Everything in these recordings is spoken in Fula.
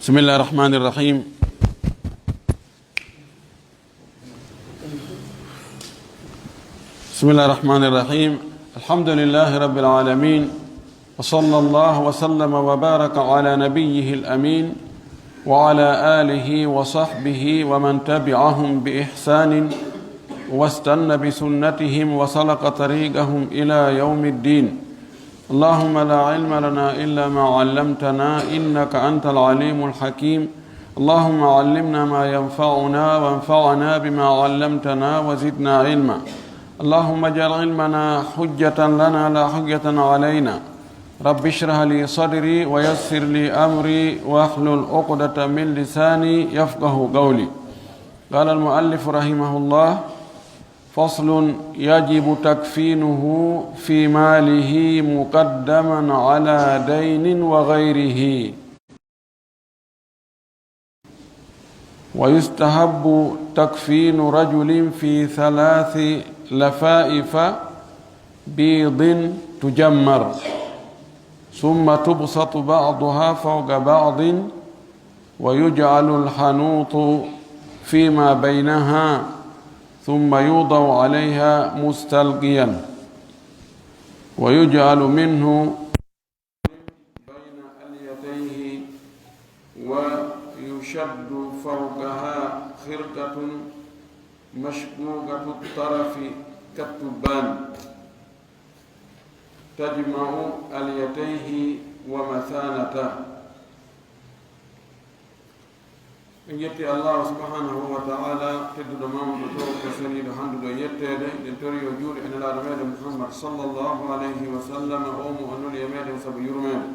بسم الله الرحمن الرحيم. بسم الله الرحمن الرحيم. الحمد لله رب العالمين، وصلى الله وسلم وبارك على نبيه الأمين وعلى آله وصحبه ومن تبعهم بإحسان واستنى بسنتهم وسلك طريقهم إلى يوم الدين. اللهم لا علم لنا إلا ما علمتنا إنك أنت العليم الحكيم. اللهم علمنا ما ينفعنا وانفعنا بما علمتنا وزدنا علما. اللهم اجعل علمنا حجة لنا لا حجة علينا. رب اشرح لي صدري ويسر لي أمري واحلل عقدة من لساني يفقه قولي. قال المؤلف رحمه الله: فصل: يجب تكفينه في ماله مقدما على دين وغيره، ويستحب تكفين رجل في 3 لفائف بيض تجمر، ثم تبسط بعضها فوق بعض، ويجعل الحنوط فيما بينها، ثم يوضع عليها مستلقيا، ويجعل منه بين اليديه، ويشد فوقها خرقة مشقوقة الطرف كالتبان تجمع اليديه ومثانته. en yetti Allah subhanahu wa ta'ala tedduɗo mamɗo to ko seniɗo handuɗo yettede en tori o juuɗe en laaɗo meɗen Muhammad sallallahu alayhi wa sallam o mo annuli e meɗen saabu yurmede.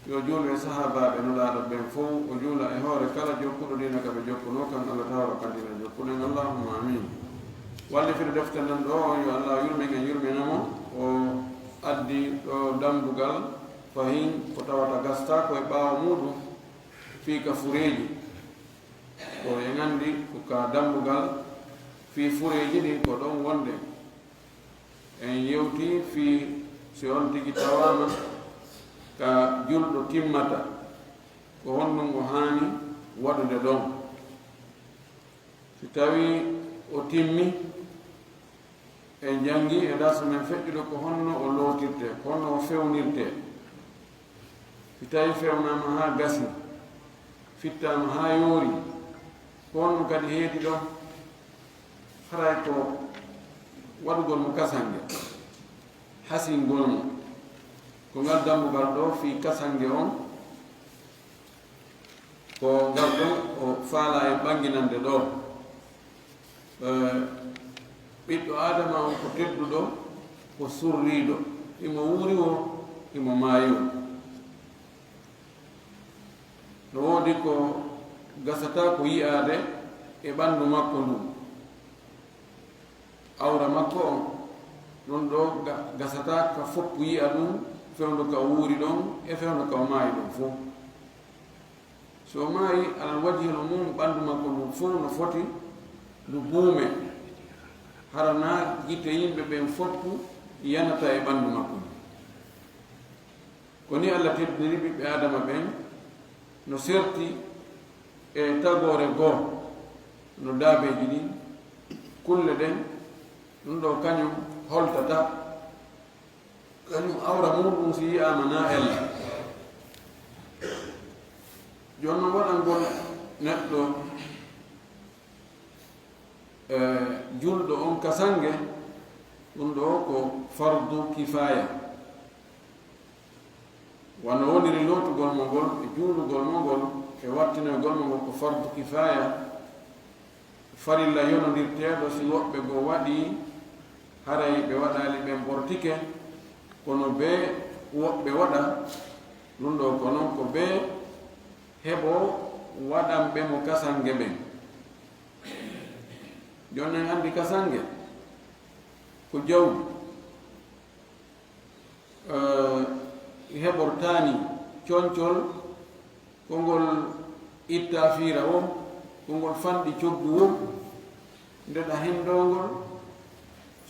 yo juulo e sahabaɓe no laaɗo ɓen fof, o juula e hoore kala jokkuɗo dina kaɓe jokkuno kan Allah tawa kandina jokkuɗen allahumma amin. wallifide defte nan ɗo yo Allah yurmen en yurminamo o addi ɗo dambugal fahin ko tawata gasta koye ɓaawo muɗum fii ka fureeji ko en anndi ko ka dambugal fii fureeji ɗin ko ɗon wonde. en yewti fii si on tigi tawama ka julɗo timmata ko honɗum o haani waɗude ɗon. si tawi o timmi en jangi e darsu men feƴƴuɗo ko honno o lootirte, ko honno o fewnirte. si tawi fewnama ha gasi, fittama ha yoori, ko honno kadi heedi ɗon haray ko waɗugol mo kasange, hasingol mo, ko ngal dambugal ɗo fi kasange on, ko ngal ɗon o faala e ɓanginande ɗo. ɓiɗɗo adama on ko tedduɗo, ko surriɗo, imo wuuri o, imo maayi o. no woodi ko gasata ko yi'aade e ɓanndu makko ndu, awra makko on ɗon ɗo gasata ka foppu yi'a ɗum, fewndo ka wuuri ɗon e fewndo ka o maayi ɗum fof. so maayi alal wajihino mum ɓanndu makko ndu fof no foti ndu buume, harana gitte yimɓe ɓen foppu yanata e ɓanndu makko ndu. ko ni Allah teddiniri ɓiɓɓe adama ɓen no serti e tagore goo no daabeji ɗin kulle ɗen ɗum ɗo kañum holtata, kañum awra muɗum si yiyama na ella. joni noon waɗangol neɗɗo julɗo on kasange, ɗum ɗo ko fardu kifaya. wano woniri lootugol mo ngol e juulugol mo ngol e wattinoygol mo ngol ko fardu kifaya, farilla yonondirteeɗo. si woɓɓe goo waɗi haray ɓe waɗali ɓen bortike, kono be woɓɓe waɗa ɗum ɗo, ko noon ko be heɓo waɗanɓe mo kasange ɓen. joni en anndi kasange ko jawdi heɓortani coñcol kongol itta fiira o, kongol fanɗi coggu o, ndeɗa hendongol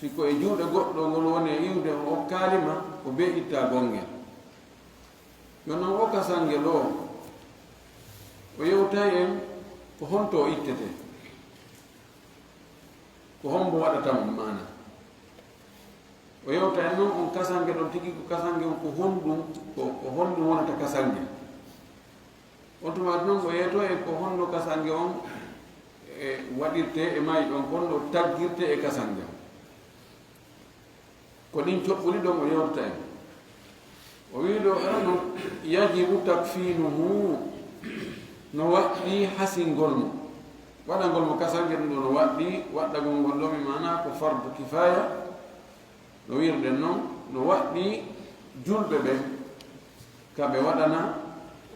siko e juuɗe goɗɗo ngol woni e iwde o kalima ko be itta gongel. non o kasange lo o yewta en ko honto ittete ko hombo waɗata mo mana o yewta en noon on kasange ɗon tigi ko kasange on ko honɗum ko honɗum wonata kasange on tuma noon ko yeeto e ko honno kasange on e waɗirte e mayi ɗon honno taggirte e kasange on ko ɗin coɓɓuli ɗon o yewta en o wiɗo ano yajibu takfinuhu no waɗɗi hasingol mo waɗangol mo kasange ɗum ɗo no waɗɗi waɗɗagol ngol ɗomi mana ko fardu kifaya no wirɗen noon no waɗɗi julɓe ɓe kamɓe waɗana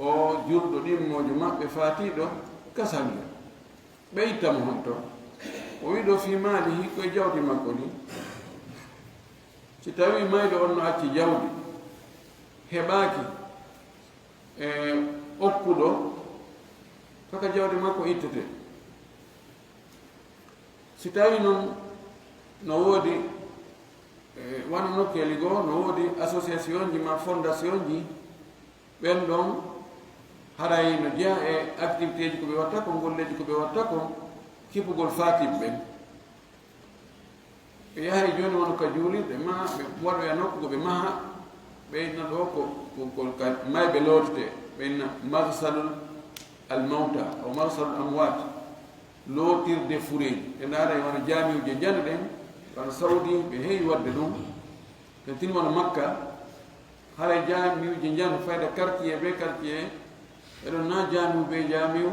o julɗo ɗimmojo maɓɓe faatiɗo kasange ɓe ittamo hon to o wiɗo fi maalihi koye jawdi makko ni si tawi mayɗo on no acci jawdi heɓaaki e okkuɗo kaka jawdi makko ittete si tawi noon no woodi wana nokkeli goo no woodi association ji ma fondation ji ɓen ɗon haray no jeeya e activité ji ko ɓe watta ko golleji ko ɓe watta ko kippugol faatiɓe ɓen ɓe yahay joni wono ka juulirɗe ma ɓe waɗoya nokku ko ɓe maha ɓeyna ɗo ko ka mayɓe lootete ɓeyna marsalul almawta o marsalul amwat lootirde fureji ɓe ndaara wono jaamiuje jane ɗen wono saudi ɓe heewi wadde ɗum ɓe tini wono makka haray jaamiuje jan fayda quartier ɓe quartier eɗon na jaamiu ɓe jaamiu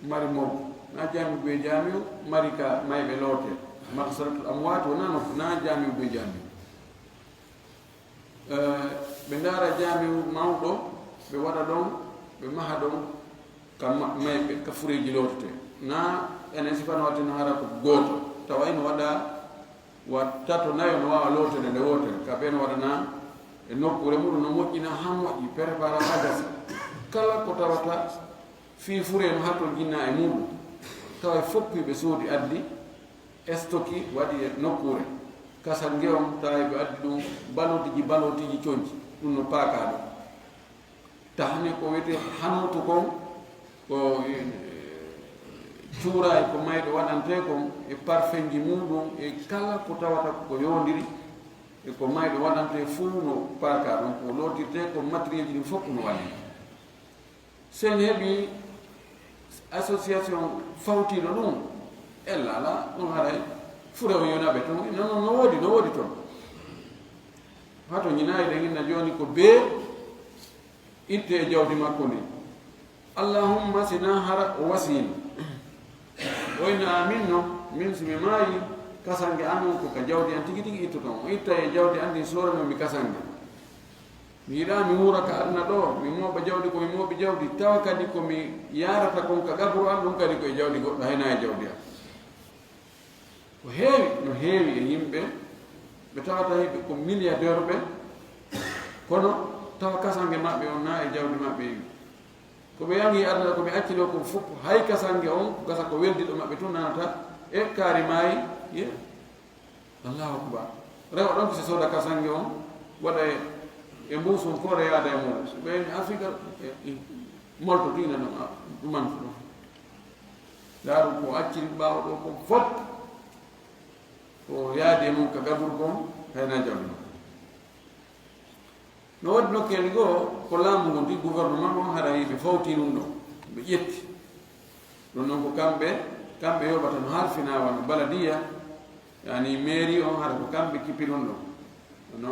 mari mawdu na jaamiu ɓe jaamiu mari ka mayɓe loote marsalatul amwat wona na jaamiu ɓe jaamiu ɓe ndaara jaamiu mawɗo ɓe waɗa ɗon ɓe maha ɗon ka mayɓe ka fureji lootete na enen sifano watte no hara ko gooto tawa ino waɗa tato nayo no wawa lootede nde wotere ka ɓe no waɗana e nokkure muɗum no moƴƴina ha moƴƴi prépara ha gasa kala ko tawata fii fure no hatto jinna e muɗum tawa e foppiɓe soodi addi stocki waɗi e nokkure kasange on tawa ɓe addi ɗum balotiji coñci ɗum no paaka ɗum tahne ko wiyete hanutu kon ko cuura e ko mayɗo waɗante kon e parfum ji muɗum e kala ko tawata ko yondiri e ko mayɗo waɗante fuu no paaka ɗon ko lootirte ko matériel ji ɗin fof no waɗi sen heeɓi association fawtiɗo ɗum ellala ɗum haray fure o yonaɓe toon no woodi toon hato ñinayi ɗen inna joni ko bee itte e jawdi makko ndi allahumma sina hara o wasiino oyna amin no min simi maayi kasange anon ko ka jawdi an tigi tigi itto toon o itta e jawdi andi sorano mi kasange mi yiɗa mi wura ka aduna ɗo mi mooɓa jawdi komi mooɓi jawdi tawa kadi komi yarata kon ka gabru an ɗum kadi koye jawdi goɗɗo hayna e jawdi an ko heewi no heewi e yimɓe ɓe tawata heɓe ko milliardaire ɓe kono tawa kasange maɓɓe on na e jawdi maɓɓe yi ko ɓe yangi aduna koɓe accilo kon fof hay kasange on gasa ko weldiɗo maɓɓe tun nanata e kaari maayi ye allahu akbar rewa ɗon ko si sooda kasange on waɗa e mbusum koore yaada e muɗum so ɓeyni afrique molto tina ɗuman fo ɗon laaru ko acciri ɓaawa ɗo kon fof ko yaade mum ka gaburu kon hayna jawdi makko no waɗi nokkeli goo ko laamu ngon ndi gouvernement on haɗa yiɓe fawti ɗum ɗo ɓe ƴetti ɗum noon ko kamɓe yoɓata no harfinawa no baladiya yani mairie on haɗa ko kamɓe kippi ɗum ɗo no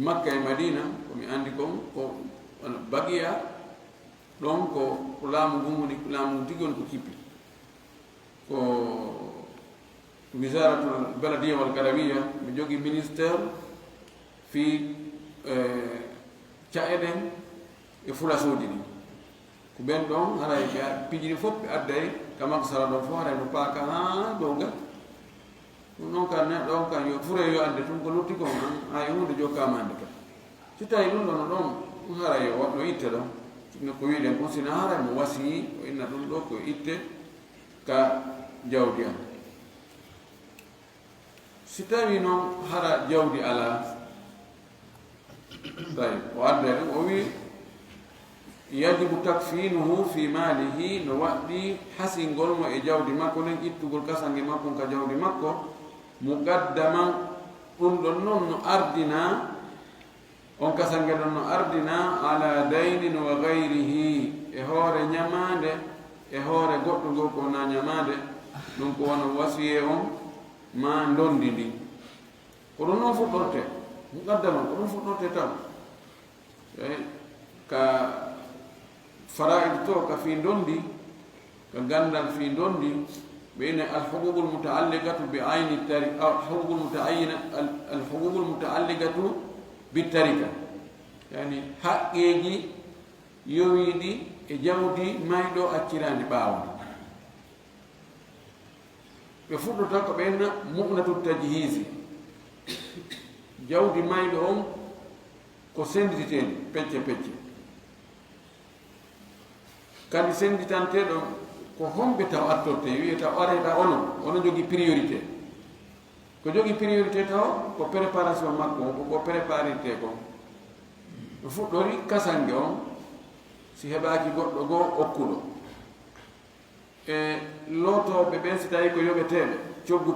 makka e madina komi andi kon ko baqiya ɗon ko laamu ngun woni laamu tigi on ko kippi ko wisaratul baladiya wal karawiya mi jogui ministére fi caeɗen e fulasoji ɗi ko ɓen ɗon haray ɓe pijiɗi fof ɓe adday ka maksara ɗon fof haray no paaka ha dow gat ɗum noon ka neɗɗo on kan yo fure yo ande tun ko lutti kon ha e hunde jokkama ande kadi si tawi ɗum ɗon ɗon ɗum haray yo waɗno itte ɗon no ko wiɗen kon sina haray mo wasi o inna ɗum ɗo ko itte ka jawdi an si tawi noon hara jawdi ala tawi o adde ɗum o wi yajibu takfinuhu fi malihi no waɗɗi hasingol mo e jawdi makko nden ittugol kasange makko ka jawdi makko muqaddaman ɗum ɗon noon no ardina on kasange ɗon no ardina ala daynin wa gayrihi e hoore ñamade e hoore goɗɗo ngo ko na ñamade ɗum ko wono wasiye on ma ndondi ndi ko ɗum noon fuɗɗorte muqaddaman ko ɗum fuɗɗorte taw ka fara'id to ka fi ndondi ka gandal fi ndondi بين الحقوق المتعلقة بعين التركة أو الحقوق المتعينة الحقوق المتعلقة بالتركة يعني حق يجي يويدي جودي ما يدو أكيراني باون بفضل تلك بين مؤنة التجهيز جودي ما يدو كسندتين بيتش كان سندتين تدو ko hombe taw attorte wiyata areta ono jogi priorité ko jogi priorité taw ko préparation makko ko préparité ko no fuɗɗori kasange on si heɓaki goɗɗo goo okkuɗo e lootoɓe ɓen si tawi ko yoɓeteɓe coggu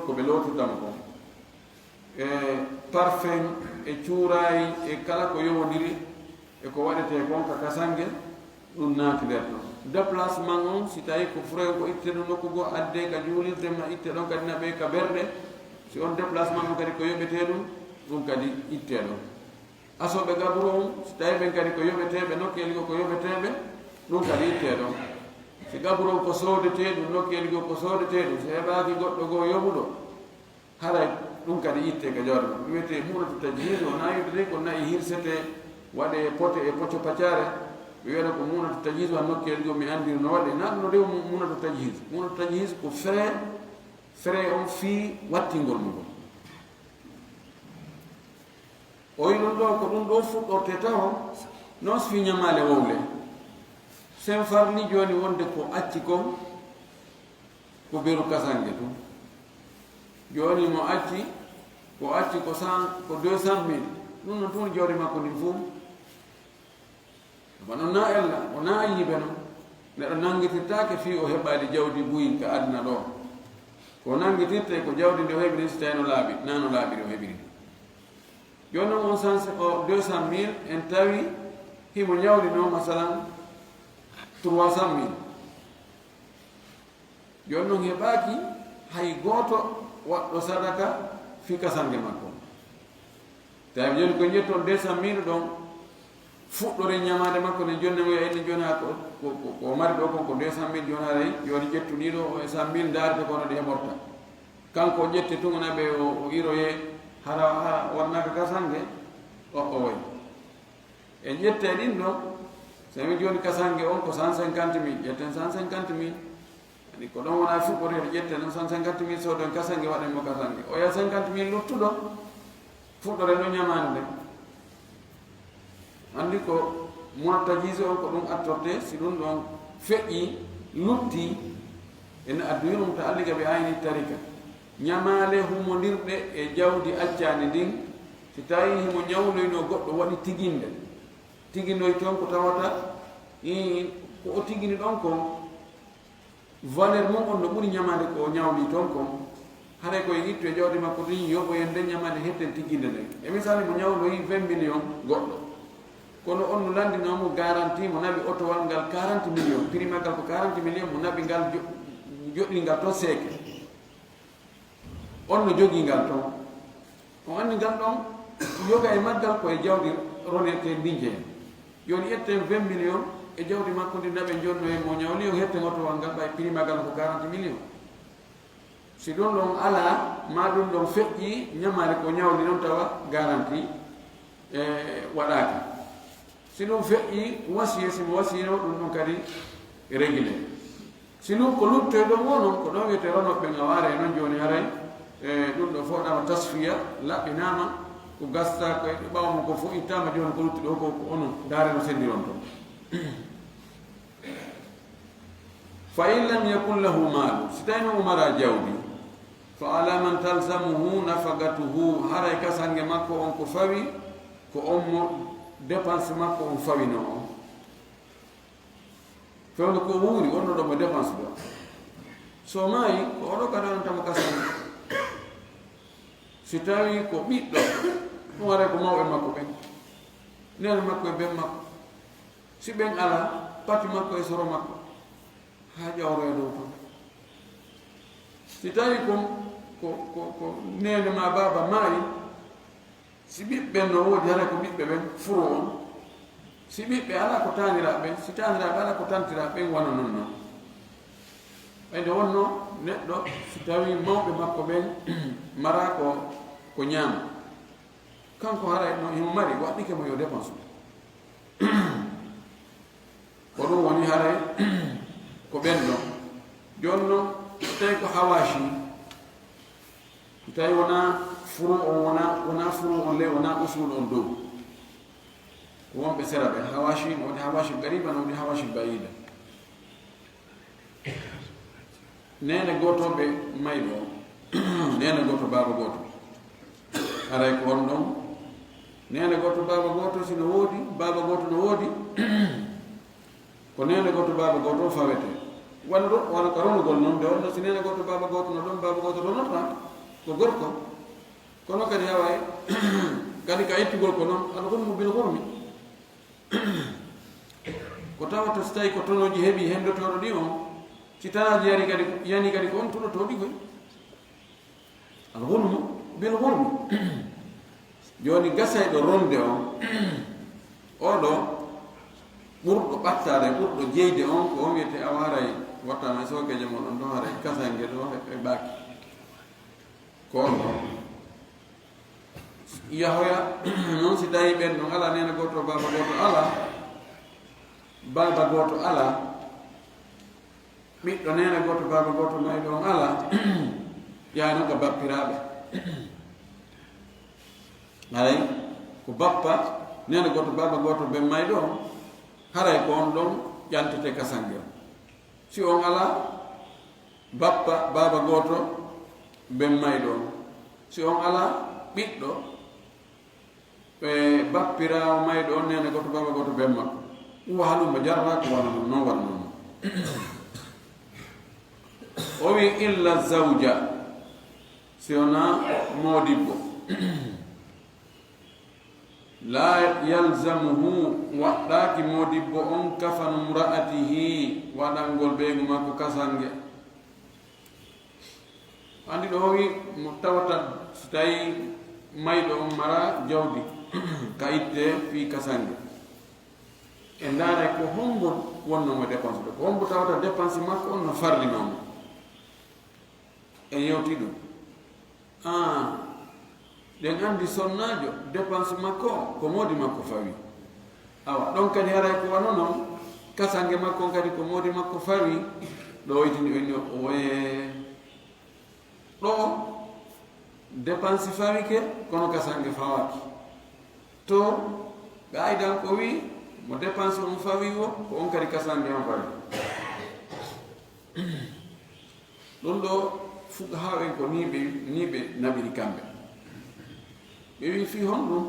koɓe lootudama ko e parfum e cuurayi e kala ko yowodiri e ko waɗete kon ka kasange ɗum naati nder ɗon déplacement on si tawi ko frais ko itte ɗo nokku goo adde ka juulirde ma itte ɗon kadi naɓe ka berɗe si on déplacement on kadi ko yoɓete ɗum kadi itte ɗon asoɓe gaburo on si tawi ɓen kadi ko yoɓeteɓe nokkeli go ko yoɓeteɓe ɗum kadi itte ɗon si gaburo on ko soodete ɗum nokkeli go ko soodete ɗum si heɓaki goɗɗo goo yoɓuɗo haray ɗum kadi itte ka jawɗo ɗum wiyete muɗatu tajhis o nayude ko nayi hirsete waɗe pote e pocco paccare wiyata ko munatu tajhis wa nokkeli go mi andiri no waɗe na ɗum no rew munatu tajhis ko frais on fii wattingol mugol o wi ɗum ɗo ko ɗum ɗo fuɗɗorte taw non so fi ñamale wowle sen farni joni wonde ko acci kon ko beru kasange tum joni mo acci ko 200 000 ɗum non tun jawdi makko ndin fof bano na ella o na yiɓe no neɗɗo nangitirtake fi o heɓali jawdi buyi ka aduna ɗo ko nangitirte ko jawdi nde o heɓiri so tawi no laaɓi nano laaɓiri o heɓiri joni noon on sens o 200 000 en tawi himo ñawɗino masalan 300 000 joni noon heɓaki hay goto waɗɗo sadaka fi kasange makko tawi joni ko jetton 200 000 ɗon fuɗɗore ñamade makko ne jonni mo enni joni ha ko mari ɗo kon ko 200 000 joni haray joni ƴettuniɗo o 100 000 darde kono ɗe heɓorta kanko o ƴette tugonaɓe o iroye hara wonnaka kasange o way e ƴette ɗin ɗon somi joni kasange on ko 150 000 ƴetten 150 000 ani ko ɗon wona fuɗɗore to ƴette non 150 000 sodon kasange waɗenmo kasange o ya 50 000 luttuɗo fuɗɗore ɗo ñamade nde andi ko montajise on ko ɗum attorte si ɗum ɗon feƴƴi lutti ene adduyi ɗum ta alliga ɓe ayni tarika ñamale humodirɗe e jawdi accandi ndin si tawi himo ñawloyno goɗɗo waɗi tiginoy toon ko tawata ko o tigini ɗon kon valeur mum on no ɓuri ñamade ko o ñawli toon kon haray koye ittu e jawdi makko ɗin yoɓoyen nde ñamade hetten tiginde nde e misali mo ñawloyi 20 millions goɗɗo kono on no landinomo garantie mo naɓi otowal ngal 40 millions prix maggal ko 40 millions mo naɓi ngal joɗɗingal to seeke on no jogui ngal toon on andi ngal ɗon yoga e maggal koye jawdi ronete ndinjeen joni ƴetten 20 millions e jawdi makko ndi naɓe jonno e mo ñawli o hetten otowal ngal ɓay prix maggal ko 40 millions si ɗum ɗon ala ma ɗum ɗon feƴƴi ñamade ko ñawli noon tawa garantie waɗaki si ɗum feƴƴi wasiye simo wasiyino ɗum ɗum kadi régulé si ɗum ko luttoe ɗon wo noon ko ɗon wiyete ronoɓe ngaware e noon joni haray ɗum ɗo foɗama tasfiya laɓɓinama ko gasta ko ɓawmo ko fof ittama joni ko lutti ɗo ko onon daare no sendiron toon fa in lam yakun lahu malu si tawino umara jawdi fa ala man talzamuhu nafagatuhu haray kasange makko on ko fawi ko on mo dépense makko on fawino on fewno ko wuuri wonno ɗo mo dépense ɗo so maayi ko oɗo kadi onontamo kasani si tawi ko ɓiɗɗo ɗum waɗa ko mawɓe makko ɓen nene makko e ben makko si ɓen ala pati makko e soro makko ha ƴawro e dow ton si tawi ko nene ma baba maayi si ɓiɓɓen no woodi hara ko ɓiɓɓe ɓen furo on si ɓiɓɓe ala ko taniraɓe si taniraɓe ala ko tantiraɓe wona non noon ɓayde wonno neɗɗo si tawi mawɓe makko ɓen mara ko ñaama kanko haray no himo mari waɗɗike mo yo dépense ko ɗum woni haray ko ɓenɗo joni noon tawi ko hawashi tawi wona furu on wona furu on le wona usul on dow ko wonɓe sera ɓen hawashi no woni hawashi gariba no woni hawashi bayida nene gotoɓe mayɗo nene goto baba goto aray ko on ɗon nene goto baba goto sino woodi baba goto no woodi ko nene goto baba goto fawete walla ɗo wona ko ronugol noon nde wonno si nene goto baba goto no ɗon baba goto ronata ko gorko kono kadi haway kadi ka ittugol ko noon aɗa hurmu bil hurmi ko tawata so tawi ko tonoji heeɓi hendotoɗo ɗi on si tanaji yani kadi ko on tuɗotoɗi koy al hurmu bil hurmi joni gasayɗo ronde on oɗo ɓurɗo ɓattade ɓurɗo jeyde on ko on wiyete a waray wattama sokeje moɗon ɗo haray kasangue ɗo e ɓaaki ko on ɗo yahoya noon si tawi ɓen ɗon ala nene goto baba goto ala baba goto ala ɓiɗɗo nene goto baba goto mayɗo on ala yaha noon ko bappiraɓe haray ko bappa nene goto baba goto ɓen mayɗo on haray ko on ɗon ƴantete kasangue o si on ala bappa baba goto ɓen mayɗo on si on ala ɓiɗɗo ɓe bappirawo mayɗo on nene goto baba goto ɓen makko ɗum halumba jarata ko wana non noon waɗa noon o wi illa zawja si wona modibbo la yalzamuhu waɗɗaki modibbo on kafanu mra'atihi waɗangol ɓeygu makko kasange andi ɗo wi mo tawata so tawi mayɗo on mara jawdi ka itte fi kasange e ndaare ko hombo wonnomo dépense ɗo ko hombo tawata dépense makko on no farlinomo e yewti ɗum ɗen andi sonnajo dépense makko ko modi makko fawi awa ɗon kadi haray ko wano noon kasange makko kadi ko modi makko fawi ɗo waytini oni oye ɗo dépense fawike kono kasange fawaki to ɓe aydan ko wi mo dépense on fawi o ko on kadi kasange on fawi ɗum ɗo fuka hawen ko ni ɓe naɓiri kamɓe ɓe wi fi hon ɗum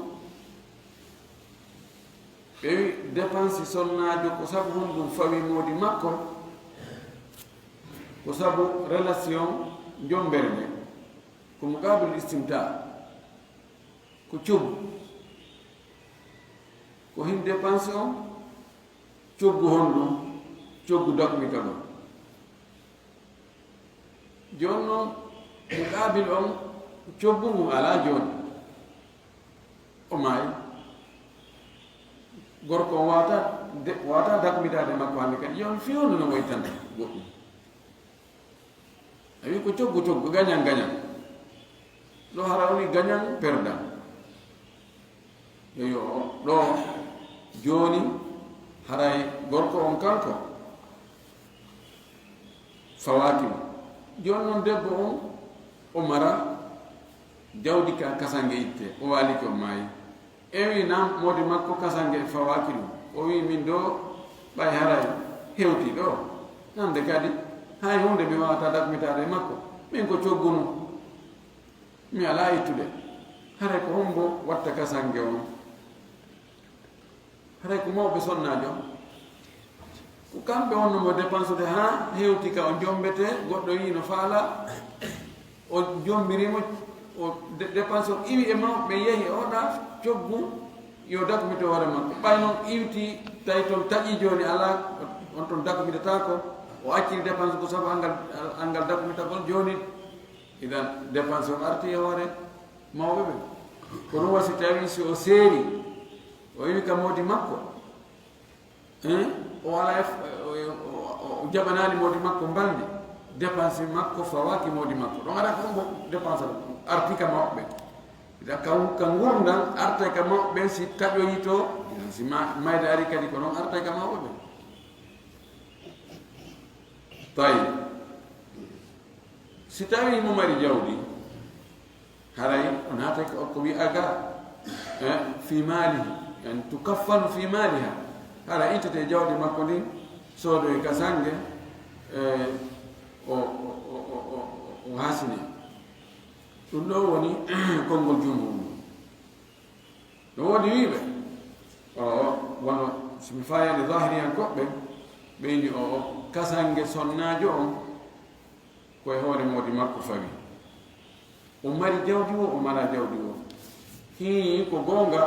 ɓe wi dépense sonnajo ko sabu hon ɗum fawi modi makko ko sabu relation jomberde ko muqabil istimta ko coggu ko hin dépense on coggu hon ɗum coggu dakmita ɗum joni noon muqabil on coggu ngu ala joni o maayi gorko on wata dakmitade makko hande kadi yon fewnu no woytanta goɗɗum a wi ko coggu gañan ɗo hara woni gañan perdant yo ɗo joni haray gorko on kanko fawakimo joni noon debbo on o mara jawdi ka kasange itte o waliki o maayi ewi nam modi makko kasange fawaki ɗum o wi min do ɓay haray hewti ɗo nande kadi hay hunde mi wawata dakmitade makko min ko coggunu mi ala ittude haray ko hombo watta kasange on haray ko mawɓe sonnajo ko kamɓe wonnomo dépense de ha hewti ka o jombete goɗɗo yi no faala o jombirimo o dépense o iwi e mawɓe yehi oɗa coggu yo dakumito hoore makko ɓay noon iwti tawi toon taƴi joni ala on toon dakumitatako o acciri dépense ko sabu angal dakumitagol joni idan dépense o arti e hoore mawɓe ɓe ko ɗum wasi tawi si o seeri o iwi ka modi makko o ala o jaɓanani modi makko mbalde dépense makko fawaki modi makko ɗon aɗa ko ɗum dépense arti ka mawɓe ida ka gurdal arta ka mawɓe si taƴoyi to si mayde ari kadi ko noon arta ka mawɓe ɓe tawi si tawi mo mari jawdi haray o naata ko wi aga fi malihi yani tukaffanu fi maliha hara intete jawdi makko ndin soodoy ka sange o hasine ɗum ɗo woni konngol jumhur no woodi wiiɓe wono somi fayande zahiriyankoɓɓe ɓeyni o kasange sonnajo on koye hoore moodi makko fawi o mari jawdi o mara jawdi o hi ko goonga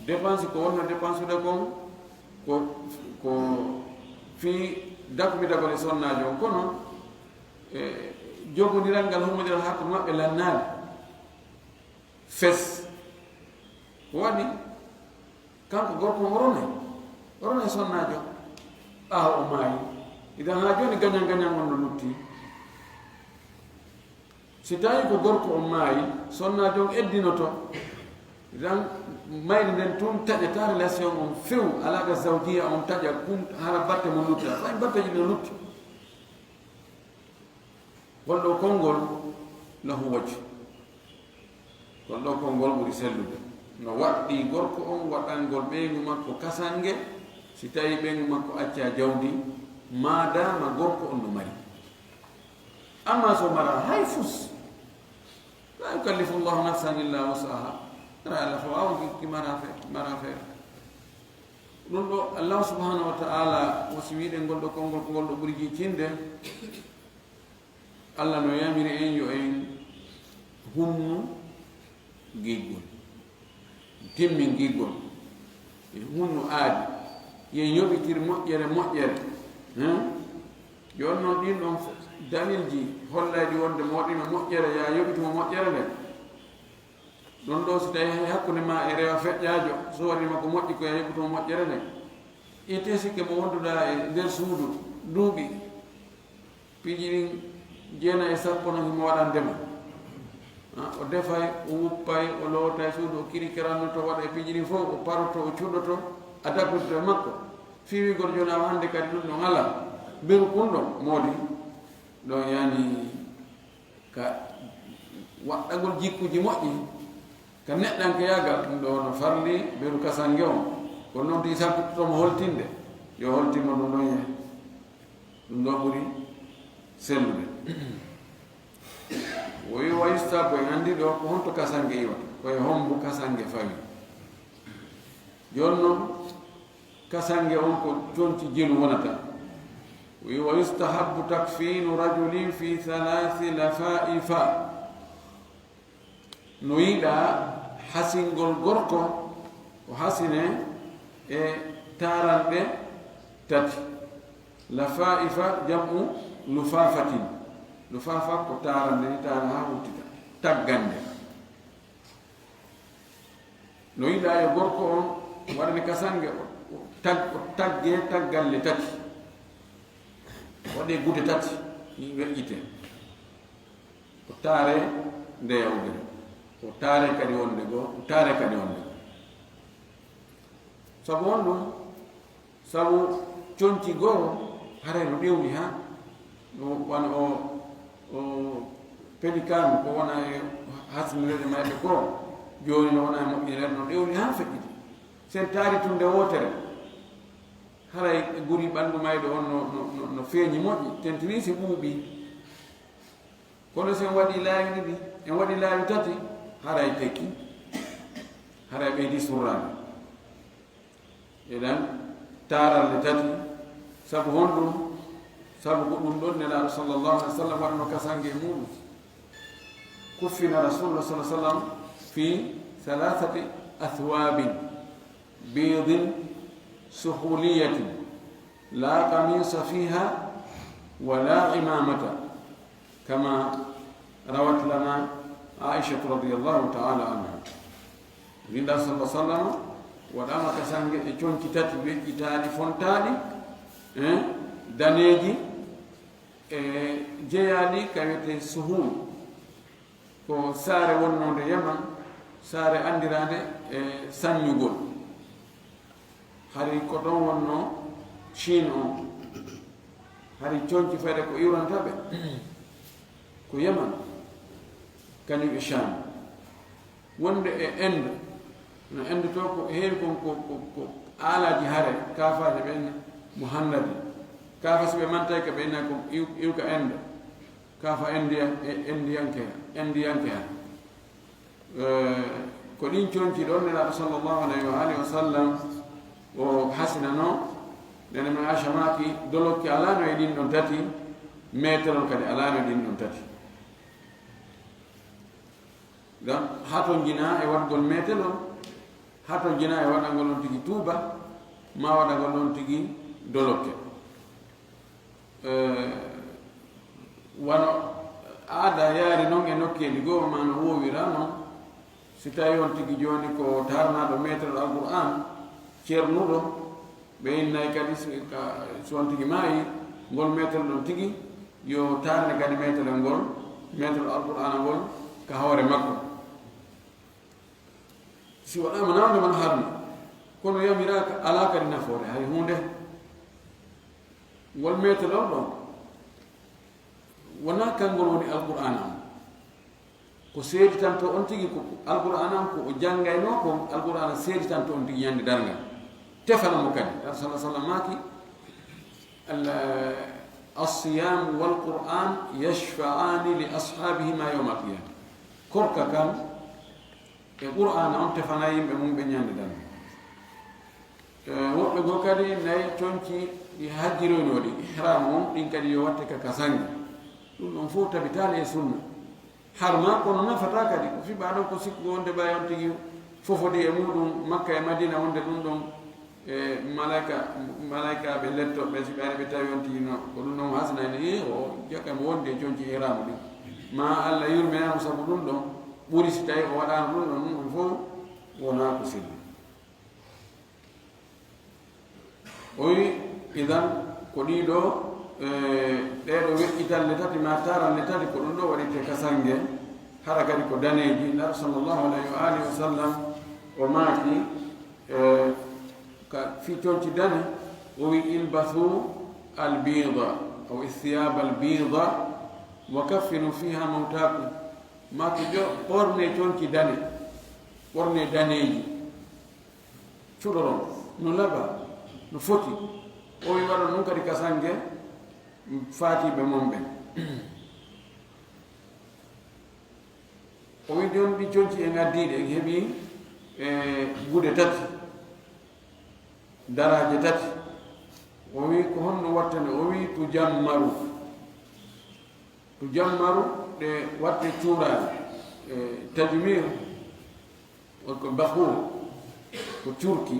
dépense ko wonno dépense uɗa kon ko fi dakumidagol e sonnajo on kono jogodiral ngal hummodiral hakkude maɓɓe lannaade fes ko waɗi kanko gorko oronay sonnajo o maayi idan ha joni gañan on no lutti si tawi ko gorko on maayi sonnajo on eddinoto idan mayri nden tun taƴata relation on few alaga zawdiya on taƴa kum hara batte mo lutta fay batteji no lutti gonɗo konngol lahu wajju gonɗo konngol ɓuri sellude no waɗɗi gorko on waɗangol ɓeygu makko kasange si tawi ɓeygu makko acca jawdi madama gorko on no mari amma so mara hay fus la yukallifu llahu nafsan illa wasaha ara allah fo awki mara feere ɗum ɗo allah subhanahu wa ta'ala wosi wiɗe ngolɗo konngol ko ngolɗo ɓuri jiccinde allah no yamiri en yo en hunnu giggol timmin giggol hunnu aadi yen yoɓitir moƴƴere joni noon ɗin ɗon dalilji hollaydi wonde moɗima moƴƴere ya yoɓitimo moƴƴere nde ɗon ɗo so tawi hakkude ma e rewa feƴƴajo so waɗima ko moƴƴi ko ya yoɓitimo moƴƴere nde ite sikke mo wonduɗa e nder suudu duuɓi piiji ɗin 9 e 10 no himo waɗa ndema o defay o wuppay o lootay suudu o kiri kerannoto waɗa e piiji ɗin fof o paroto o cuɗoto a dabbirto e makko fiwigol joni awa hannde kadi ɗum ɗon ala mberu kunɗo moodi ɗon yani ka waɗɗagol jikkuji moƴƴi ka neɗɗanke yagal ɗum ɗo no farli mberu kasange on kono noon ti sabbitotomo holtinde yo holtimo ɗum ɗon yehe ɗum ɗo ɓuri sellude o wi wa yustabu en anndi ɗo ko honto kasange iwata koye hombo kasange fawi joni noon kasange on ko conci jelu wonata o wi wa yustahabu takfinu rajulin fi 3 lafaifa no yiɗa hasingol gorko o hasine e taranɗe 3 lafaifa jamu lufafatin lufafa ko tarande ni tara ha huttita taggande no yiɗa yo gorko on waɗane kasange tagge taggalle 3 waɗe gude 3 weƴƴite o taare nde yawdere o taare kadi wonde goo o taare kadi wonde goo sabu on ɗum sabu conci goo haray no ɗewni ha wana o pédicame ko wona e hasmirede mayɓe ko joni no wona e moƴƴinede no ɗewni ha feƴƴiti sen taari tunde wotere haray guri ɓanndu mayɗo on no feeñi moƴƴi tentiri si ɓuuɓi kono sen waɗi laawi ɗiɗi en waɗi laawi 3 haray tekki haray ɓeydi surrade eɗen taaralde 3 sabu honɗum sabu ko ɗum ɗon nelaɗo sallllahu alih w sallam waɗano kasange muɗum kuffina rasulullah sa sallam fi thalathati athwabin bidin suhuliyatin la qamisa fiha wala imamata kama rawat lana aisha radiyallahu ta'ala anha winda sallallahu alaihi wasallam waɗama kasange e conki tati weƴƴitaɗi fontaɗi daneji e jeeyaɗi kawete suhul ko saare wonnode yaman saare andirade e saññugol hari ko ɗon wonno Chine o hari conci fayde ko iwrantaɓe ko yaman kañum e Cham wonde e Inde no Inde to ko heewi kon ko aalaji hare kafaje ɓenne mo hannadi kafa so ɓe mantay ka ɓenna ko iwka Inde kafa indiyankeya ko ɗin conci ɗon nelaɗo sallllahu alayhi wa alihi wa sallam o hasinano nene men Aisha maki dolokki alano e ɗin ɗon tati meterol kadi alano e ɗin ɗon tati gam hato jina e waɗgol metelol hato jina e waɗagol on tigi tuuba ma waɗagol on tigi dolokke wano aada yaari noon e nokkeeli goo ma no woowira noon si tawi on tigi joni ko tarnaɗo meterol alqur'an ceernuɗo ɓe innayi kadi so on tigi maayi ngol metere ɗon tigi yo tarne kadi metere ngol metere alqur'ana ngol ka hoore makko si waɗama nawde man harmi kono yamiraka ala kadi nafoore hay hunde ngol metere on ɗon wona kangol woni alqur'ana am ko seedi tan to on tigi ko alqur'ana am ko o janngayno ko alqur'ana seedi tan to on tigi yande darngal tefana mo kadi rasul sallam maki الصيام والقرآن يشفعان لأصحابهما يوم القيامة كركا كان القرآن أنت فنايم بمن بنيان دان وقت كادي ناي تونكي يهجرون ودي إحرامهم إن كادي يواتك كسانج دون فوت بتالي سنة حرما كنا نفتا كادي في بعضهم كسيك وند بايون تيجي فوفدي يمودون مكة مدينة وند دون malaika ɓe letto ɓe si ɓeare ɓe tawi on tino ko ɗum noon hasnani o jakkam wonde jonci hiramu ɗi ma allah yurminamo sabu ɗum ɗon ɓuuri si tawi o waɗano ɗum ɗon ɗum fof wona ko silli o wi idan ko ɗiɗo ɗeɗo weƴƴitalle tati ma taralle tati ko ɗum ɗo waɗite kasange hara kadi ko daneji nar sallllahu alayhi wa alihi wa sallam o maaki في تونتي داني ويلبثوا البيضة أو الثياب البيضة وكفنوا فيها موتاكم ما تجو قرني تونتي داني قرني دانيجي شورون نلبا نفوتي او يوارو نونكا دي كاسانجي فاتي بمومبي او يدون دي تونتي ان اديد ان هبي غودي تات daraje tati o wi ko honno wattane o wi tujammaru ɗe watte cuuraade tajmir ko bakhur ko curki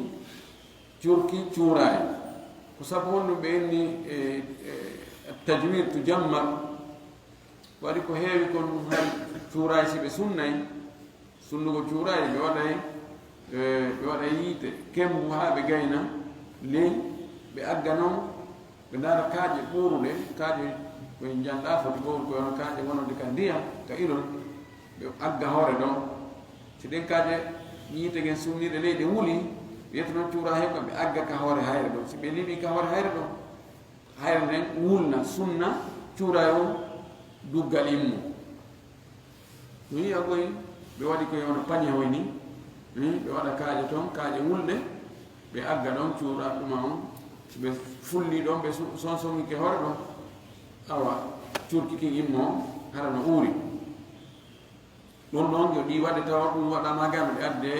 cuuraade ko sabu honno ɓe inni tajmir tujammar waɗi ko heewi kon hay cuuraay si ɓe sunnayi sunnugo cuuraay ɓe waɗa yiite kembu haa ɓe gayna ley ɓe agga noon ɓe ndaara kaaƴe ɓuuruɗe kaaƴe koye janɗa foti ɓowru koye on kaaƴe wonode ka ndiyam ka ilol ɓe agga hoore ɗon si ɗen kaaƴe yiite gen sumniɗe ley ɗe wuli wiyata noon cuura heɓa ɓe agga ka hoore hayre ɗon si ɓe liɓi ka hoore hayre ɗon hayre nden wulna sunna cuura o duggal immo no yiya koye ɓe waɗi koye ono pañe hoy ni ɓe waɗa kaaƴe toon kaaƴe wulɗe ɓe agga ɗon cuura ɗuma on ɓe fulli ɗon ɓe sonsongike hoore ɗon awa curkiki immo hara no uuri ɗum ɗon yo ɗi waɗe tawa ɗum waɗama gam ɗe adde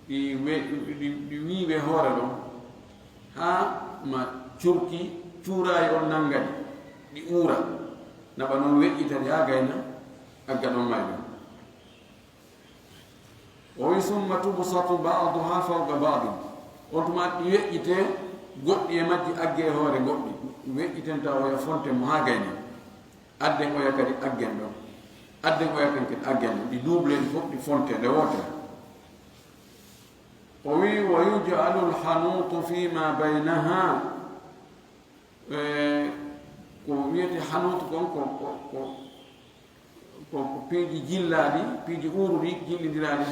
ɗi wiiwe hoore ɗon ha ma curki cuuraay on nangadi ɗi uura naɓa noon weƴƴitani ha gayna agga ɗon may ɗon o wi summa tubsatu ba'duha fawqa ba'din on tuma ɗi weƴƴite goɗɗi e majji agge e hoore goɗɗi weƴƴiten taw oya fonte mo ha gayni adden oya kadi aggen ɗon adden oya kan kadi aggen ɗon ɗi double ɗi fof ɗi fonte nde wotere o wi wa yuj'alu lhanutu fima baynaha ko wiyete hanutu kon ko piiji jillaɗi piiji uuruɗi jillidiraɗi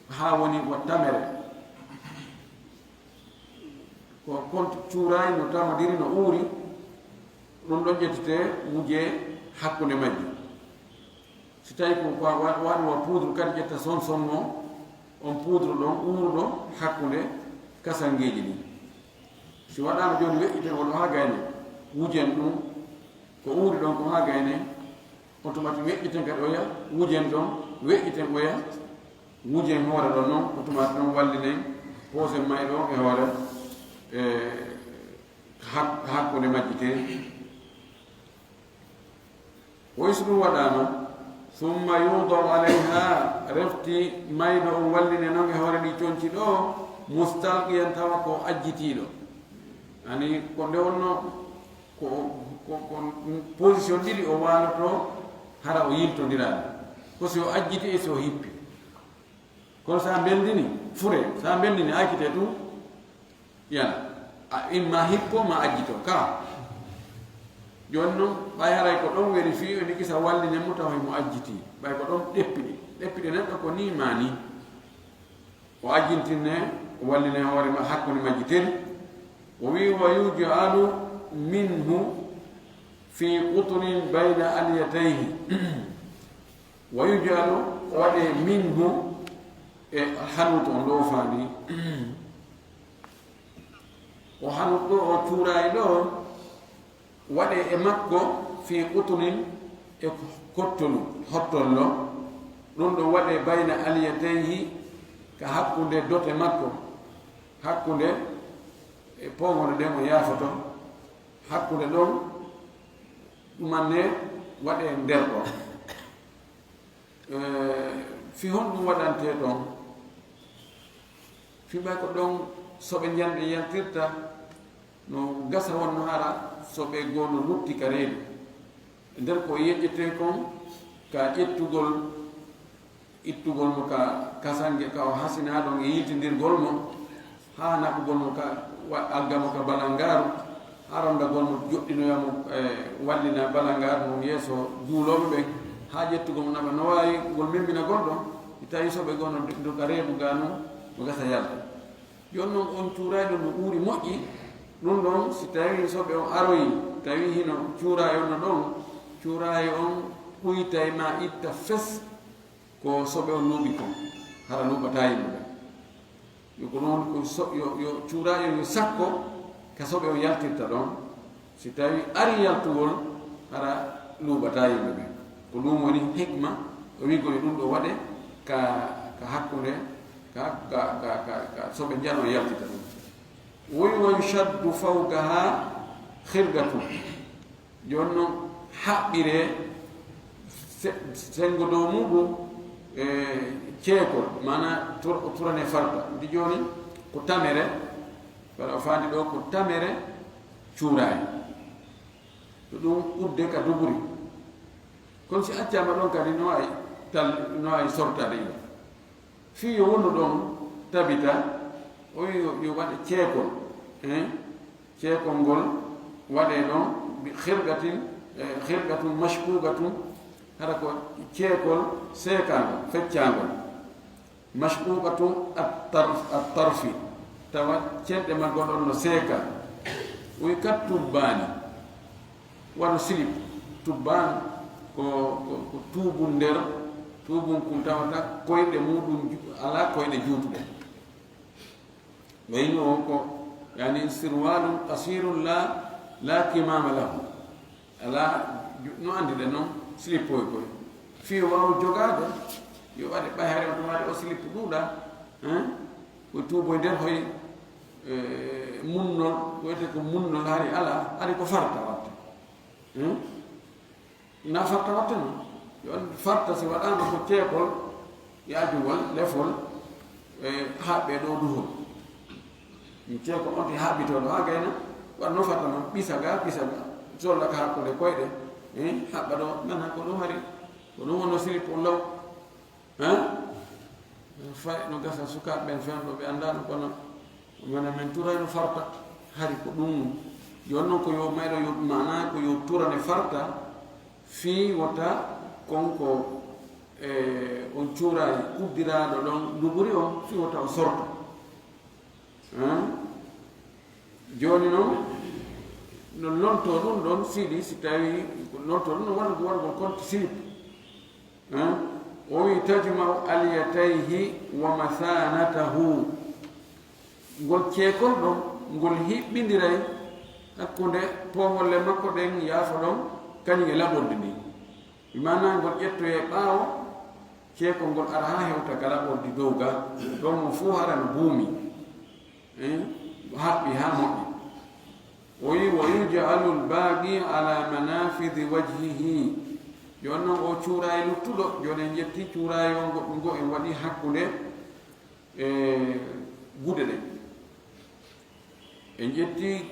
ha woni wo tamere ko konti cuurayi no tamadiri no uuri ɗum ɗon ƴettete wuje hakkunde majji si tawi ko waɗi wo poudre kadi ƴetta sonno on poudre ɗon uuruɗo hakkunde kasangeji ɗi si waɗama joni weƴƴiten oɗo ha gayne wujen ɗum ko uuri ɗon ko ha gayne automati weƴƴiten kadi oya wujen ɗon weƴƴiten oya wujen hoore ɗon noon automati ɗon wallinen pose may ɗon e hoore hakkunde majjite o so ɗum waɗama summa yudau alayha refti mayɗo on walline noon e hoore ɗi conci ɗo mustalqiyan tawa ko ajjitiɗo ani ko nde wonno ko position ɗiɗi o wanoto hara o yiltodiraɗe ko si o ajjiti e si o hippi kono sa bendini fure sa bendini akkite tu yana imma hippo ma ajjito ka joni noon ɓay haray ko ɗon vérifie o ndiki sa wallinenmo tawa mo ajjiti ɓay ko ɗon ɗeppiɗi neɗɗo ko ni ma ni o ajjintinne o walline hoorema hakkunde majji teri o wi wa yuj'alu minhu fi qutrin bayna aliyatayhi wa yuj'alu waɗe minhu e hanuto on ɗo faani o hanut ɗo o cuurayi ɗo waɗe e makko fi qutrin e kottolu hottollo ɗum ɗo waɗe bayna aliyatayhi ka hakkunde dote makko hakkunde e pogode ɗen o yaafoto hakkunde ɗon ɗumanne waɗe nder ɗo fi hon ɗum waɗante ɗon fi ɓay ko ɗon soɓe janɗe yaltirta no gasa wonno hara soɓe goo no lutti ka reedu nder ko yeƴƴete kon ka ittugol mo ka kasange ka o hasina ɗon e yiltindirgol mo ha naɓugol mo ka aggamo ka balangaru ha rondagol mo joɗɗinoyamo wallina balangaru mo yeeso juuloɓe ɓen ha ƴettugol mo naɓa no wawi gol membina gonɗon tawi soɓe goo no ka reedu ga no gasa yalta joni noon on cuurayɗo no ɓuuri moƴƴi ɗum ɗon si tawi soɓe on aroyi tawi hino cuurayi on no ɗon cuurayi on ɓuytay ma itta fes ko soɓe on luuɓi kon hara luuɓata yimɓe ɓe ko noon yo cuurayi yo sakko ka soɓe on yaltirta ɗon si tawi ari yaltugol hara luuɓata yimɓe ɓe ko ɗum woni hikma o wigol ɗum ɗo waɗe ka hakkunde ka soɓe jano yaltita ɗum woyi wa yushaddu fawqaha khirgatu joni noon haɓɓire sengo dow muɗum ceekol mana turane farta ndi joni ko tamere wala o fandi ɗo ko tamere cuurayi to ɗum ɓurde ka duguri kono si accama ɗon kadi no ay sortade ɗo fi yo wonno ɗon tabita o yo waɗe ceekol ceekol ngol waɗe ɗon khirgatun mashkugatun hara ko ceekol seekangol feccangol mashkugatun attarfi tawa ceɗɗe magol ɗon no seeka oyi kat tubbani waɗo silip tubban ko tuubun nder tuubun kum tawata koyɗe muɗum ala koyɗe juutuɗe wayno o ko yani sirwalum qasirun la kimama lahu ala no andide noon slip koye fi waw jogade yo waɗe ɓayhare o to waɗe o slip ɗuuɗa ko tuuboy nder hoye munnol wiyete ko munnol hari ala ari ko farta watte na farta watte no yon farta si waɗama ko ceekol yaajuwol lefol haɓɓe ɗo duhol ceeko onti haɓɓitoɗo ha gayna wanno farta noon ɓisaga sollaka hakkude koyɗe haɓɓa ɗo nana ko ɗum hari ko ɗum wonno silip o law fay no gasa sukaɓe ɓen fenɗo ɓe andano kono mana men turano farta hari ko ɗum yon noon ko yo mayɗo yo mana ko yo turane farta fi wota konko on cuurayi kuddiraɗo ɗon nduguri o fi wota o sorto joni noon no lonto ɗum ɗon siɗi si tawi lonto ɗum no wargol konti silip o wi tajmau aliyatayhi wa mathanatahu ngol ceekol ɗon ngol hiɓɓidiray hakkude pomolle makko ɗen yaafo ɗon kañum e laɓorde ndi bimana ngol ƴettoye ɓaawo ceekol ngol ara ha hewta ka laɓorde dow ga ɗon mo fuu hara no buumi haɓɓi ha moƴƴi o wi wa yujalu lbaaqi ala manafidi wajhihi joni noon o cuurayi luttuɗo joni en jetti cuurayi o goɗɗum go en waɗi hakkude gude ɗen en jetti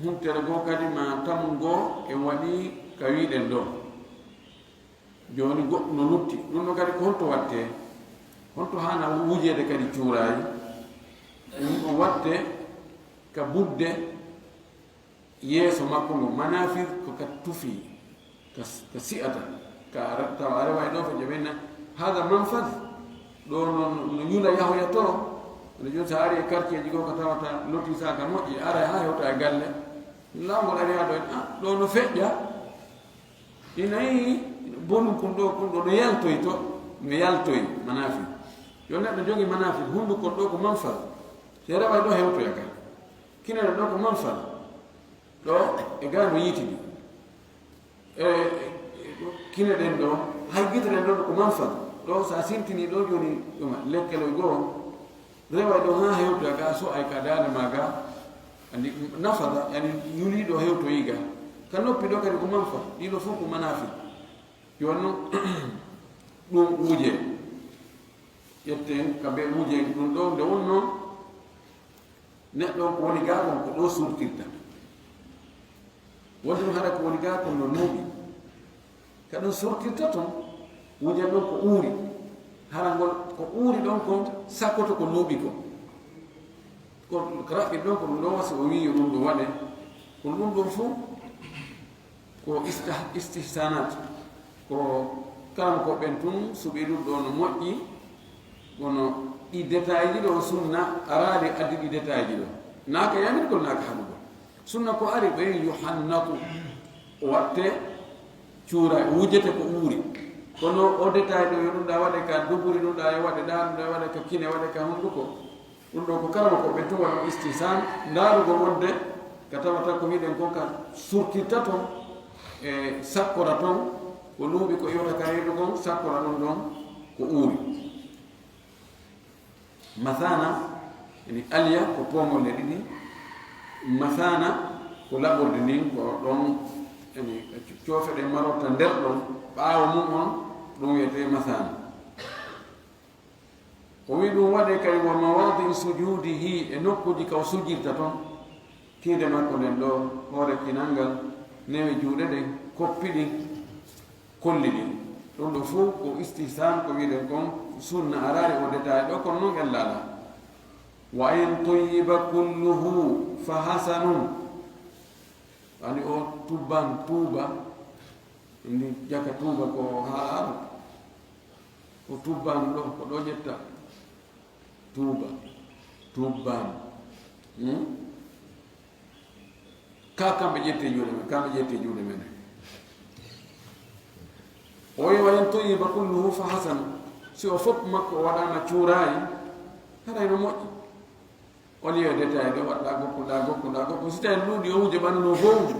huntere goo kadi ma tamu ngoo en waɗi ka wiɗen ɗo joni goɗɗo no lutti ɗum ɗo kadi ko holto watte holto hana wujede kadi cuurayi ɗum o watte ka budde yeeso makko ngo manafir ko ka tufi ka si'ata ka tawa are way ɗo to jaɓenna hada manfad ɗo no ñula yahoya to ono joni sa ari e quartier ji goo ko tawata lotisaka moƴƴi ara ha hewta e galle lawgol ari ha ɗo en ɗo no feƴƴa inayi bonum kon ɗo no yaltoy to no yaltoy manafi yo neɗɗo jogi manafi hundu kon ɗo ko manfal se reway ɗo hewtoya ka kinene ɗo ko manfal ɗo e ga no yitidi kine ɗen ɗo hay guitren ɗo ko manfal ɗo sa sintini ɗo joni ɗuma lekkeloy goo reway ɗo ha hewtoya ga so ay ka dande maga andi nafada yani yuliɗo hewtoyiga ka noppi ɗo kadi ko manfal ɗiɗo fof ko manafi joni noon ɗum wuje ƴetten kamɓe wuje ɗum ɗo nde wonno neɗɗo ko woni ga kon ko ɗo surtirta wonde ɗum haɗa ko woni ga kon no nuuɓi ka ɗum surtirta toon wuje ɗon ko uuri harangol ko uuri ɗon ko sakkoto ko nuuɓi ko raɓɓi ɗon ko ɗum ɗo wasi o wi ɗum ɗo waɗe kono ɗum ɗon fof ko istihsanat ko kalam ko ɓen tun suɓi ɗum ɗo no moƴƴi wono ɗi détail ji ɗo sunna araade addi ɗi détail ji ɗo naaka yamirgol naaka haɗugol sunna ko ari ɓe yuhannatu o watte cuura wujete ko uuri kono o détail ɗo yo ɗum ɗa waɗe ka duburi ɗum ɗa e waɗe ɗa ɗum ɗa waɗe ka kine waɗe ka hunduko ɗum ɗo ko kalama ko ɓe tun waɗo istihsan ndaarugo wonde ka tawata ko wiɗen kon ka surtirta toon e sakkora toon ko luuɓi ko iwata ka reedu gon sakkora ɗum ɗon ko uuri mathana yani aliya ko pomolle ɗiɗi mathana ko laɓorde ndin ko ɗon yani coofe ɗe marotta nder ɗon ɓaawo mum on ɗum wiyete mathana o wi ɗum waɗe kay wa mawadi sujudihi e nokkuji kaw sujirta toon kiide makko nden ɗo hoore kinalngal newe juuɗe ɗen koppi ɗin kolli ɗin ɗum ɗo fof ko istihsan ko wiɗen kon sunna araari o détail ɗo kono noon en laala wa in toyiba kulluhu fa hasanun ani o tubban tuuba ndi jaka tuuba ko ha ara o tubban ɗo ko ɗo ƴetta tuuba tubban ka kamɓe ƴette juuɗe men kamɓe ƴette juuɗe men o wi wa in toyiba kulluhu fa hasanu si o fof makko o waɗama cuurayi haɗayno moƴƴi o liyo détail ɗo waɗɗa gokkuɗa si tawi luuɗi o wuje ɓanno fof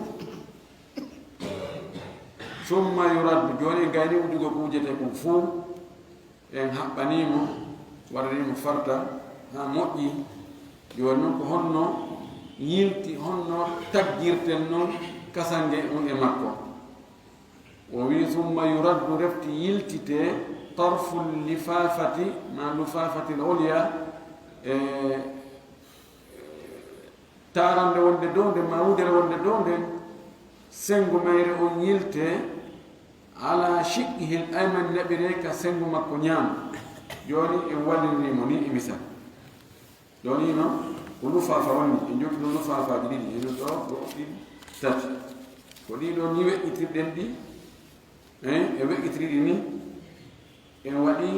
summa yuraddu joni en gayni wujugo ko wujete kon fof en haɓɓanimo waɗanimo farta ha moƴƴi joni noon ko honno yilti honno taggirten noon kasange on e makko o wi summa yuraddu refti yiltite tarfu lifafati ma lufafati l ulya tarande wonde dow nde ma wudere wonde dow nde sengu mayre on yilte ala shiqqihi l ayman naɓire ka sengu makko ñaama joni en wallinimo ni e misal joni no ko lufafa wonni en jogui ɗo lufafaji ɗiɗi eno ɗo ɗo ɗiɗi tati ko ɗiɗo ni weƴƴitirɗen ɗi e weƴƴitiriɗi ni en waɗi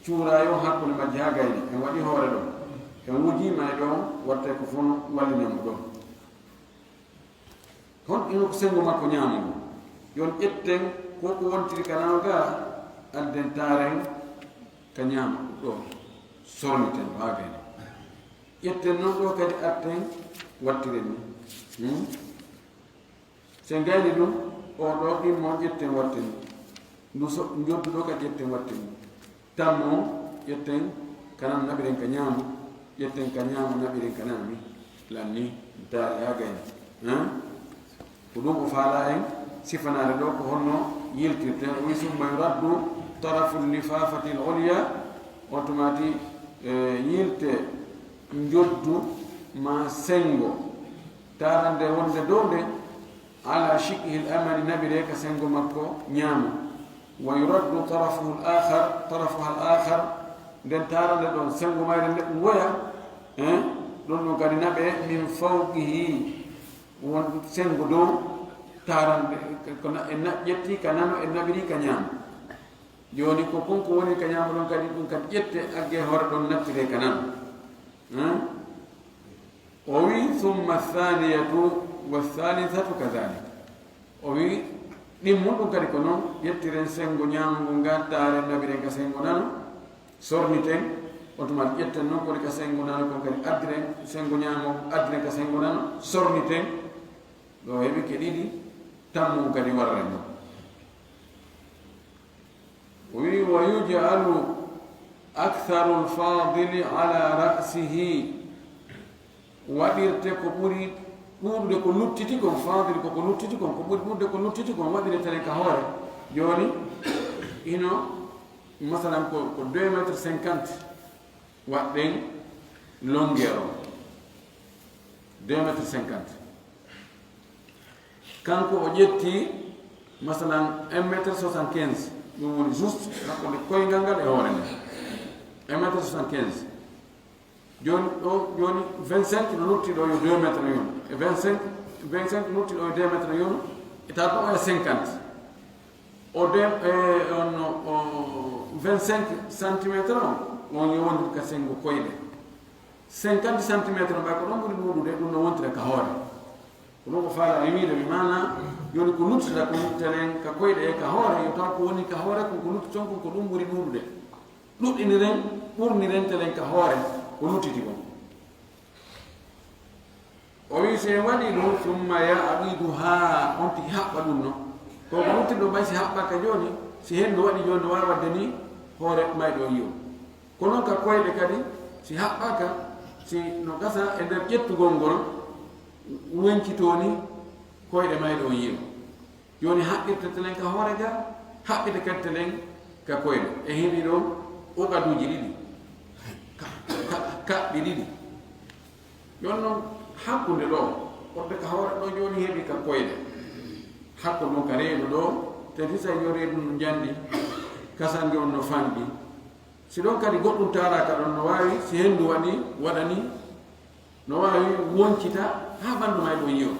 cuurayo hakkude majji ha gayni en waɗi hoore ɗo en wujima e ɗo watte ko fof wallinemo ɗo hon ino ko sengo makko ñamugo yon ƴetten ko ko wontiri kanama ga adden taren ka ñama ɗo sorniten ɗo ha gayni ƴetten noon ɗo kadi atten wattiren ni sen gayni ɗum o ɗo ɗimmo ƴetten watten ndu joddu ɗo kadi ƴetten watten tammo ƴetten kanam naɓiren ka ñaamu ƴetten ka ñaamu naɓiren ka nami lanni daari ha gayni ko ɗum o faala en sifanade ɗo ko honno yiltirte o wi summa yuraddu tarafu lifafati l ulya automati yilte joddu ma sengo tarande wonde dow nde ala shiqqihi l amani naɓire ka sengo makko ñaama wa yuraddu tarafuha al akhar nden tarande ɗon sengo mayre nde ɗum woya ɗon ɗum kadi naɓe min fawqihi won sengo dow tarande en ƴetti ka nano en naɓiri ka ñaama joni ko konko woni ka ñaama ɗon kadi ɗum kadi ƴette agge hoore ɗon nattire ka nano o wi thumma thaniyatu والثالثة كذلك وي ɗimmo ɗum kadi ko noon ƴettiren sengo ñamugo nga taaren nabiren ka sengo nano sorniten automati ƴetten noon kodi ka sengo nano kon kadi addiren sengo ñamogo addiren ka sengo nano sorniten ɗo heɓi ke ɗiɗi tammo kadi warren ɗo wi wa yuj'alu aktharu lfadili ala ra'sihi waɗirte ko ɓuri ɓurɗude ko luttiti kon fadili koko luttiti kon ko ɓuri ɓurde ko luttiti kon waɗire tene ka hoore joni ino masalan ko 2 métre 50 waɗɗen longueur o 2 métre 50 kanko o ƴetti masalan 1 métre 75 ɗum woni juste hakkude koyngal ngal e hoore nde 1 métre 75 joni ɗo joni 25 no lutti ɗo yo 2 métre yono e 25 lutti ɗo yo 2 métre yono e tawa ɗo e 50 o on 25 centimétre o on yo wondir ka sengo koyɗe 50 centimétre mbay ko ɗon ɓuri ɗuɗude ɗum no wontira ka hoore ko ɗum ko faala wiide mi mana joni ko luttita ko luttitenen ka koyɗe e ka hoore yo taw ko woni ka hoore ko lutti ton ko ɗum ɓuri ɗuɗude ɗuɗɗiniren ɓurniren telen ka hoore ko luttiti kon o wi so en waɗi ɗum summa yaɓidu ha on tigi haɓɓa ɗum no koko luttiti ɗo ɓay si haɓɓaka joni si hendu waɗi joni no wawi wadde ni hoore mayɗo yiyo ko noon ka koyɗe kadi si haɓɓaka si no gasa e nder ƴettugol ngol wencitoni koyɗe mayɗo yiyo joni haɓɓirte telen ka hoore ga haɓɓite kadi telen ka koyɗe e heeɓi ɗo uqaduji ɗiɗi kaɓɓi ɗiɗi joni noon hakkude ɗo wadde ka hoore ɗo joni heeɓi ka koyɗe hakkude ɗum ka reedu ɗo tati sa yo reedu no jandi kasange on no fanɗi si ɗon kadi goɗɗum taraka ɗon no wawi si hendu waɗi waɗani no wawi woncita ha ɓandu may ɗo yiyo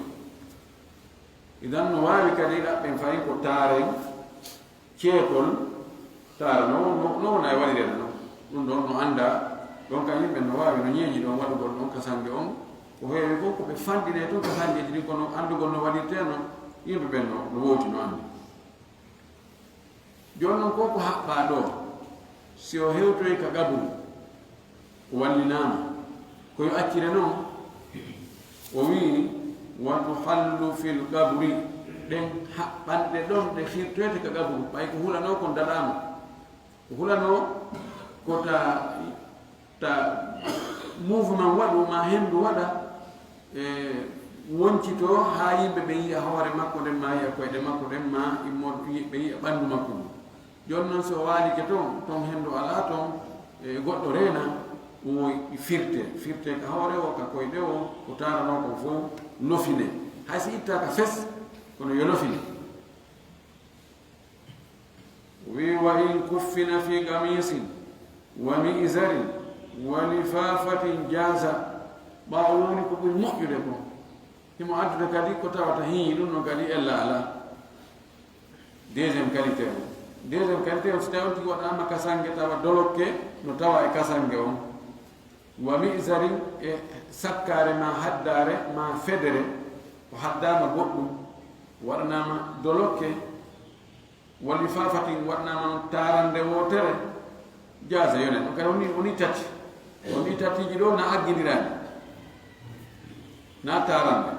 idan no wawi kadi ɗaɓɓen fayin ko taaren ceekol taara no wona e waɗirede no ɗum ɗon no anda ɗon kam yimɓe no wawi no ñeeñi ɗon waɗugol ɗon kasange on ko heewi fof koɓe fanɗine toon kasangeji ɗin kono andugol no waɗirte no yimɓe ɓen no wooti no andi joni noon ko haɓɓa ɗo si o hewtoyi ka gaburu o wallinama koyo accire noon o wi wa tuhallu fil gabri ɗen haɓɓanɗe ɗon ɗe firtoyte ka gaburu ɓay ko hulano kon daɗama ko hulano ko ta mouvement waɗu ma hendu waɗa woncito ha yimɓe ɓe yiya hoore makko nden ma yiya koyɗe makko nden ma immoɗo ɓe yiya ɓanndu makko ndu joni noon so waalike ton hendu ala ton goɗɗo reena o firte ka hoore o ka koyɗe o ko tarano ko fof lofine hay si itta ka fes kono yo lofine wi wa in kuffina fi gamisin wa mi'zarin wa lifafatin jaza ɓaawo woni ko ɓuri moƴƴude ko himo addude kadi ko tawata hiñi ɗum no kadi ella ala deuxiéme qualité o so tawi on tigi waɗama kasangue tawa dolokke no tawa e kasangue on wa mi'zarin e sakkare ma haddare ma federe ko haddama goɗɗum waɗanama dolokke wa lifafatin waɗanama tarande wotere jaza yone ɗum kadi woni tatiji ɗo na aggidirani na tarande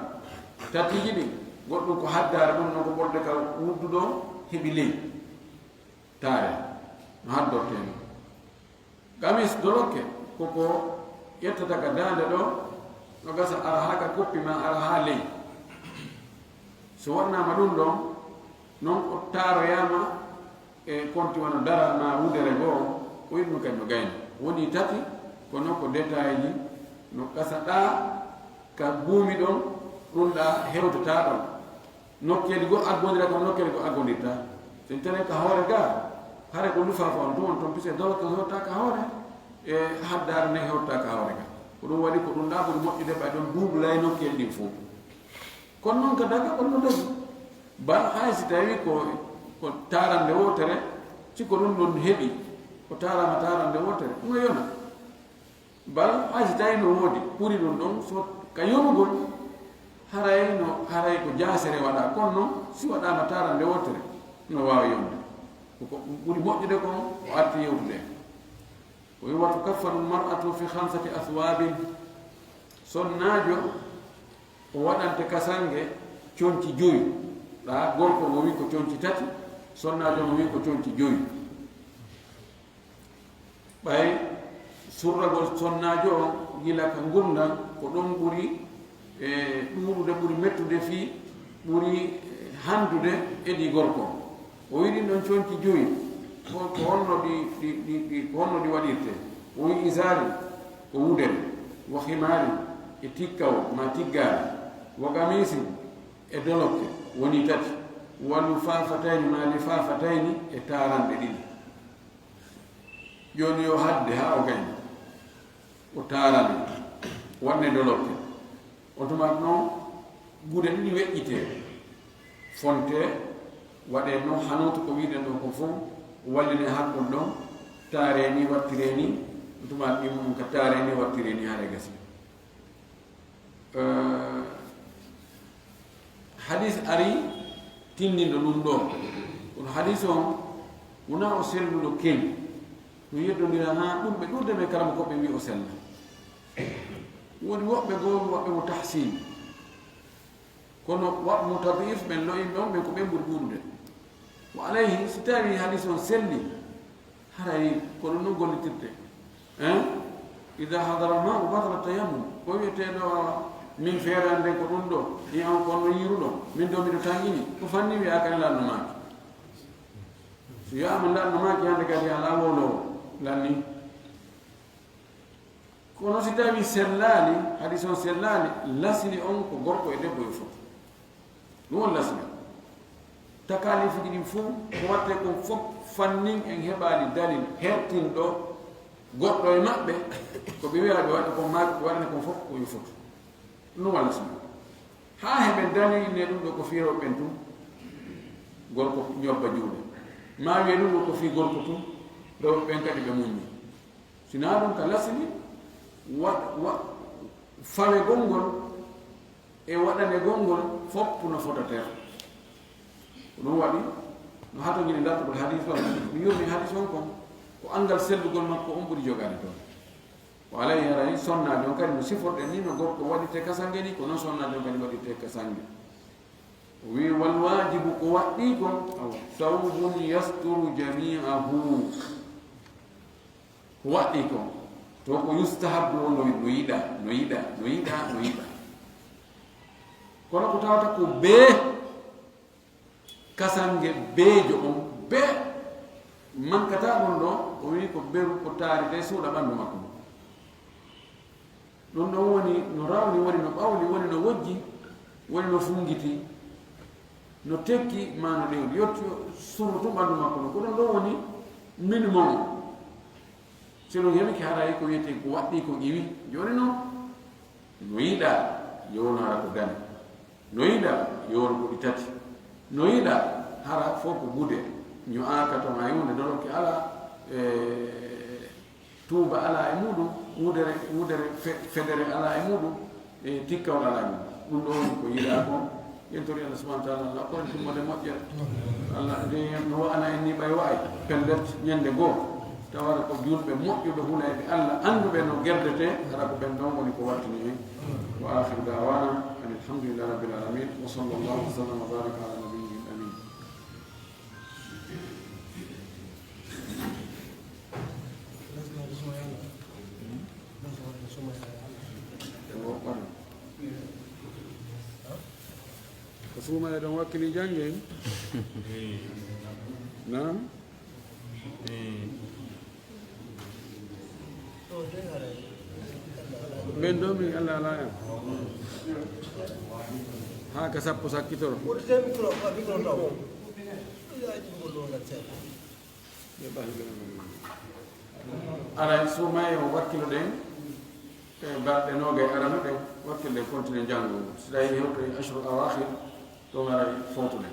tatiji ɗi goɗɗum ko haddare ɗum no ko ɓorde ka wudduɗo heɓi ley taare no haddorteno gamis dolokke koko ƴettata ka dande ɗo no gasa ara ha ka koppi ma ara ha ley so waɗnama ɗum ɗon non o taroyama e konti wona dara ma wudere goo o yiɗum kadi no gayna woni tati kono ko détail ji no gasaɗa ka buumi ɗon ɗum ɗa hewtata ɗon nokkeli go argodira kam nokkeli go argodirta sen tene ka hoore ga hare ko lufafa on toon toon pise dolokke hewta ka hoore e haddare ne hewta ka hoore ga ko ɗum waɗi ko ɗum ɗa ɓuri moƴƴude ɓay ɗon duuɓulay nokkeli ɗin fof kono noon ka daga on no dagi bal hay si tawi ko tarande wotere sikko ɗum ɗon heɓi ko tarama tarande wotere ɗum no yona bal hay si tawi no woodi ɓuri ɗum ɗon so ka yomugol haray ko jasere waɗa kono noon si waɗama tarande wotere no wawa yonde ko ɓuri moƴƴude ko o arti yewtude o wi wa tukaffaru lmar'atu fi 5 athwabin sonnajo o waɗante kasange conci joyi ɗa gorko mo wi ko conci tati sonnajo mo wi ko conci joyi ɓay surragol sonnajo o gila ka gurdam ko ɗon ɓuri ɗuuɗude ɓuri mettude fii ɓuri handude eɗi gorko o wi ɗin ɗon conci joyi ko honno ɗi waɗirte o wi isari ko wudere wo himari e tikkawo ma tiggare wo gamisin e dolokke woni tati wa lifafatayni ma lifafatayni e taranɗe ɗiɗi joni yo hadde ha o gayna o tarane wonne dolokke automate noon gude ɗiɗi weƴƴite fonte waɗe noon hanoto ko wiɗen ɗo ko fof walline hakkol ɗon taare ni wattire ni automate ɗi mum ka taare ni wattire ni haɗe gasi hadis ari tindindo ɗum ɗo kono hadis on wona o selluɗo keñi no yeddodira ha ɗum ɓe ɗurde ɓe kalama koɓe wi o sella woni woɓɓe goo woɓɓe mo tahsin kono woɓɓe mo tadif ɓen loyimɓe on ɓen ko ɓen ɓuri ɓurude wa alayhi si tawi hadis on selli haray kono noon gollitirte ida hadara ma o batala tayammum ko wiyeteɗo min feerande ko ɗum ɗo ɗi on kono yiruɗo min ɗo miɗo tangini ko fanni wiya kadi lanno maki so wiyama lanno maki hande kadi ala wolowo lanni kono si tawi sellali hadis on sellali lasli on ko gorko e debbo e fof ɗum on lasli takalifuji ɗin fof ko watte kon fof fannin en heɓali dalil hertinɗo goɗɗo e maɓɓe ko ɓe wiya ɓe waɗa kon maɓe ɓe waɗane kon fof koye fof ɗum walla sima ha heɓe dalil ne ɗum ɗo ko firoɓe ɓen tum gorko ñobba juuɗe ma wiye ɗum ɗo ko fi gorko tum rewɓe ɓen kadi ɓe muñi sina ɗum ka lasli fawe gongol e waɗane gongol fopp no fotater ko ɗum waɗi no hatoñini dartugol hadis on mi yurmi hadis on kon ko angal sellugol makko on ɓuri jogade toon o alay haray sonnaade on kadi no siforɗen ni no gorko waɗite kasange ni ko noon sonnaade on kadi waɗite kasange o wi wal wajibu ko waɗɗi ko thawbun yasturu jami'ahu ko waɗɗi ko to ko yustahabu no yida kono ko tawata ko be kasange beejo on be mankata ɗum ɗo o wi ko beru ko taari de suuɗa ɓanndu makko ɗum ɗon woni no rawni woni no ɓawli woni no wojji woni no fungiti no tekki ma no ɗewdi yotti surtu ɓanndu makko no ko ɗon ɗon woni minimum sino heɓiki harayi ko wiyete ko waɗɗi ko ƴiwi joni noon no yiɗa yowno hara ko gane no yiɗa yowno ko ɗi tati no yiɗa hara fof ko gude ñu aka to ma yunde doloke ala tuuba ala e muɗum wudere federe ala e muɗum e tikkawol ala e muɗum ɗum ɗo woni ko yiɗa ko yentori allah subahana taala allah kono timmode moƴƴere allah de no ana en ni ɓay wayi pellet ñande goo tawara ko julɓe moƴƴuɓe hunayɓe allah annduɓe no gerdete hara ko ɓen ɗon woni ko wartini hen wa akhiru dawana an alhamdulillah rabbil alamin wa sallallahu wa sallam wa baraka ala nabiyil amin ko suuma eɗon wakkili janggen nam ɓen ɗo min allah ala en ha ka sappo sakkitoro ara suuma e o wakkilo ɗen e balɗe noga e arana ɗen wakkilde continue janngo so tawi hewto e ashru awahir ɗon ara fotude